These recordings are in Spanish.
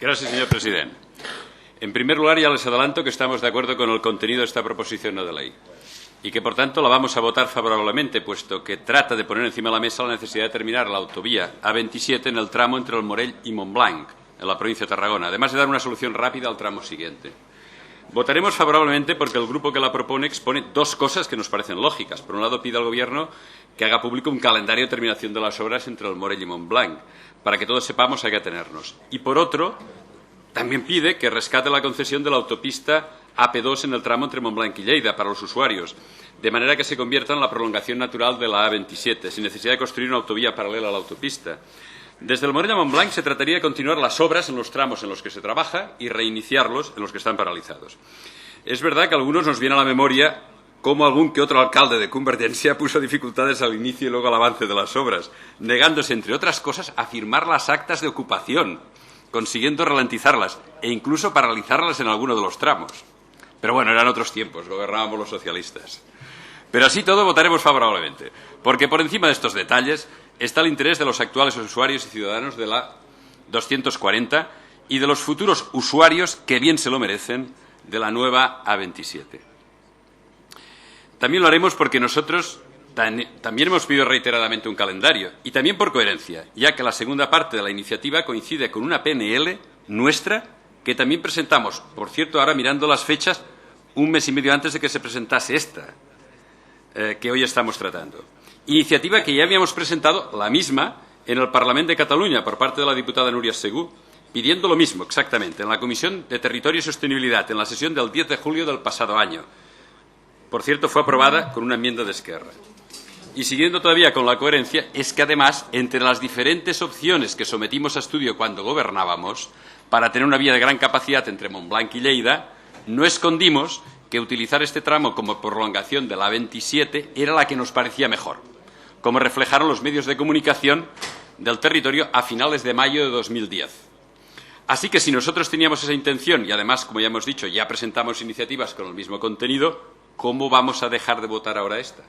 Gracias, señor presidente. En primer lugar, ya les adelanto que estamos de acuerdo con el contenido de esta proposición no de ley y que, por tanto, la vamos a votar favorablemente, puesto que trata de poner encima de la mesa la necesidad de terminar la autovía A27 en el tramo entre el Morell y Montblanc, en la provincia de Tarragona, además de dar una solución rápida al tramo siguiente. Votaremos favorablemente porque el grupo que la propone expone dos cosas que nos parecen lógicas. Por un lado, pide al Gobierno que haga público un calendario de terminación de las obras entre el Morell y Montblanc, para que todos sepamos a qué atenernos. Y, por otro, también pide que rescate la concesión de la autopista AP2 en el tramo entre Montblanc y Lleida para los usuarios, de manera que se convierta en la prolongación natural de la A27, sin necesidad de construir una autovía paralela a la autopista. Desde el Morell a Montblanc se trataría de continuar las obras en los tramos en los que se trabaja y reiniciarlos en los que están paralizados. Es verdad que a algunos nos viene a la memoria cómo algún que otro alcalde de Convergencia puso dificultades al inicio y luego al avance de las obras, negándose, entre otras cosas, a firmar las actas de ocupación, consiguiendo ralentizarlas e incluso paralizarlas en alguno de los tramos. Pero bueno, eran otros tiempos, gobernábamos los socialistas. Pero así todo votaremos favorablemente, porque por encima de estos detalles está el interés de los actuales usuarios y ciudadanos de la 240 y de los futuros usuarios, que bien se lo merecen, de la nueva A27. También lo haremos porque nosotros también hemos pedido reiteradamente un calendario, y también por coherencia, ya que la segunda parte de la iniciativa coincide con una PNL nuestra que también presentamos, por cierto, ahora mirando las fechas, un mes y medio antes de que se presentase esta, que hoy estamos tratando. Iniciativa que ya habíamos presentado, la misma, en el Parlamento de Cataluña por parte de la diputada Núria Segú, pidiendo lo mismo exactamente en la Comisión de Territorio y Sostenibilidad, en la sesión del 10 de julio del pasado año. Por cierto, fue aprobada con una enmienda de Esquerra. Y siguiendo todavía con la coherencia, es que además, entre las diferentes opciones que sometimos a estudio cuando gobernábamos, para tener una vía de gran capacidad entre Montblanc y Lleida, no escondimos que utilizar este tramo como prolongación de la A27 era la que nos parecía mejor, como reflejaron los medios de comunicación del territorio a finales de mayo de 2010. Así que si nosotros teníamos esa intención y además, como ya hemos dicho, ya presentamos iniciativas con el mismo contenido, ¿cómo vamos a dejar de votar ahora esta?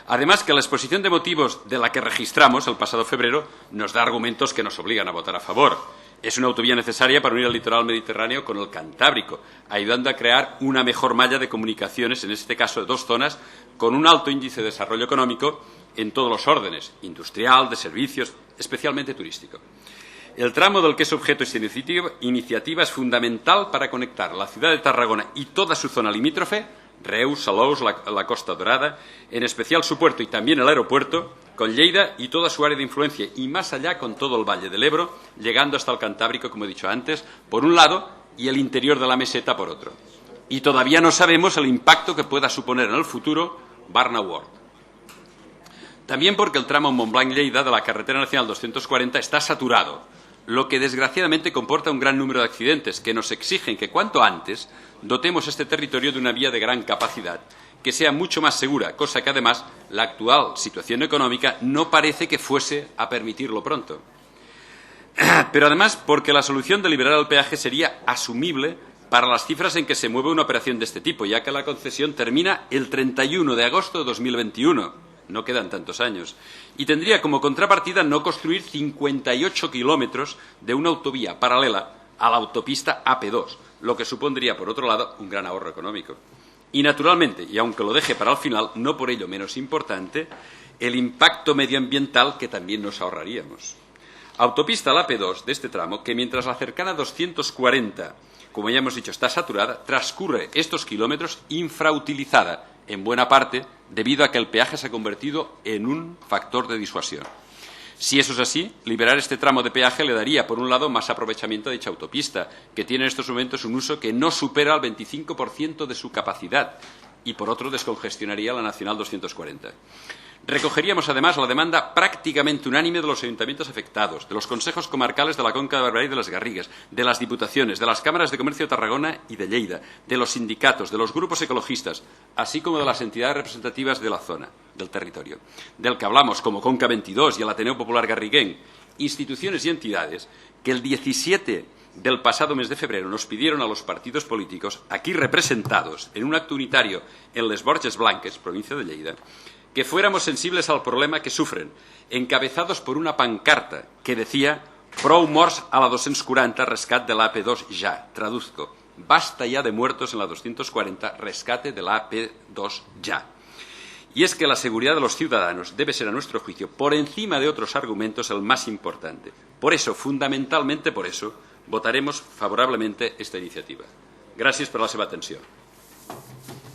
Además, que la exposición de motivos de la que registramos el pasado febrero nos da argumentos que nos obligan a votar a favor. Es una autovía necesaria para unir el litoral mediterráneo con el Cantábrico, ayudando a crear una mejor malla de comunicaciones, en este caso de dos zonas, con un alto índice de desarrollo económico en todos los órdenes, industrial, de servicios, especialmente turístico. El tramo del que es objeto esta iniciativa es fundamental para conectar la ciudad de Tarragona y toda su zona limítrofe, Reus, Salous, la Costa Dorada, en especial su puerto y también el aeropuerto, con Lleida y toda su área de influencia, y más allá con todo el Valle del Ebro, llegando hasta el Cantábrico, como he dicho antes, por un lado, y el interior de la meseta por otro. Y todavía no sabemos el impacto que pueda suponer en el futuro Barna World. También porque el tramo Montblanc-Lleida de la carretera nacional 240 está saturado, lo que desgraciadamente comporta un gran número de accidentes que nos exigen que cuanto antes dotemos este territorio de una vía de gran capacidad, que sea mucho más segura, cosa que además la actual situación económica no parece que fuese a permitirlo pronto. Pero además porque la solución de liberar el peaje sería asumible para las cifras en que se mueve una operación de este tipo, ya que la concesión termina el 31 de agosto de 2021. No quedan tantos años. Y tendría como contrapartida no construir 58 kilómetros de una autovía paralela a la autopista AP2, lo que supondría, por otro lado, un gran ahorro económico. Y, naturalmente, y aunque lo deje para el final, no por ello menos importante, el impacto medioambiental que también nos ahorraríamos. Autopista la AP2 de este tramo, que mientras la cercana 240, como ya hemos dicho, está saturada, transcurre estos kilómetros infrautilizada, en buena parte debido a que el peaje se ha convertido en un factor de disuasión. Si eso es así, liberar este tramo de peaje le daría, por un lado, más aprovechamiento a dicha autopista, que tiene en estos momentos un uso que no supera el 25% de su capacidad, y por otro, descongestionaría la Nacional 240. Recogeríamos, además, la demanda prácticamente unánime de los ayuntamientos afectados, de los consejos comarcales de la Conca de Barberà y de las Garrigues, de las diputaciones, de las cámaras de comercio de Tarragona y de Lleida, de los sindicatos, de los grupos ecologistas, así como de las entidades representativas de la zona, del territorio, del que hablamos, como Conca 22 y el Ateneo Popular Garriguén, instituciones y entidades que el 17 del pasado mes de febrero nos pidieron a los partidos políticos, aquí representados, en un acto unitario en Les Borges Blanques, provincia de Lleida, que fuéramos sensibles al problema que sufren, encabezados por una pancarta que decía Prou morts a la 240, rescat de la AP2 ya. Traduzco. Basta ya de muertos en la 240, rescate de la AP2 ya. Y es que la seguridad de los ciudadanos debe ser, a nuestro juicio, por encima de otros argumentos, el más importante. Por eso, fundamentalmente por eso, votaremos favorablemente esta iniciativa. Gràcies per la seva atenció.